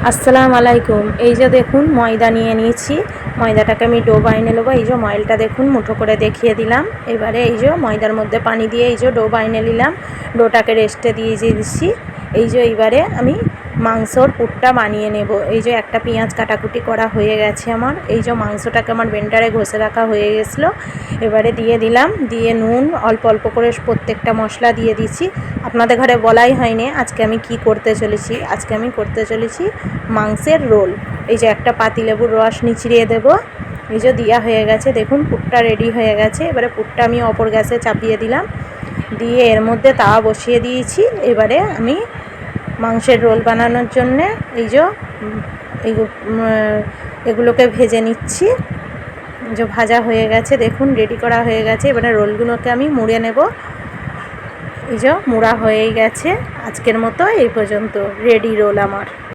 আসসালামু আলাইকুম। এই যে দেখুন ময়দা নিয়ে নিয়েছি। ময়দাটাকে আমি ডো বানিয়ে নেবো। এই যে ময়লটা দেখুন মুঠো করে দেখিয়ে দিলাম। এবারে এই যে ময়দার মধ্যে পানি দিয়ে এই যে ডো বানিয়ে নিলাম। ডোটাকে রেস্টে দিয়ে দিচ্ছি। এই যে এইবারে আমি মাংসর পুরটা বানিয়ে নেব। এই যে একটা পেঁয়াজ কাটাকুটি করা হয়ে গেছে আমার। এই যে মাংসটাকে আমার ব্লেন্ডারে ঘষে রাখা হয়ে গেছিলো। এবারে দিয়ে দিলাম, দিয়ে নুন অল্প অল্প করে প্রত্যেকটা মশলা দিয়ে দিচ্ছি। আপনাদের ঘরে বলাই হয়নি আজকে আমি কি করতে চলেছি। আজকে আমি করতে চলেছি মাংসের রোল। এই যে একটা পাতিলেবুর রস নিচড়িয়ে দেব। এই যে দেওয়া হয়ে গেছে, দেখুন পুরটা রেডি হয়ে গেছে। এবারে পুরটা আমি অপর গ্যাসে চাপিয়ে দিলাম, দিয়ে এর মধ্যে তাওয়া বসিয়ে দিয়েছি। এবারে আমি মাংসের রোল বানানোর জন্যে এই যে এগুলোকে ভেজে নিচ্ছি। যে ভাজা হয়ে গেছে, দেখুন রেডি করা হয়ে গেছে। এবারে রোলগুলোকে আমি মুড়ে নেব। এই যে মুড়া হয়েই গেছে। আজকের মতো এই পর্যন্ত রেডি রোল আমার।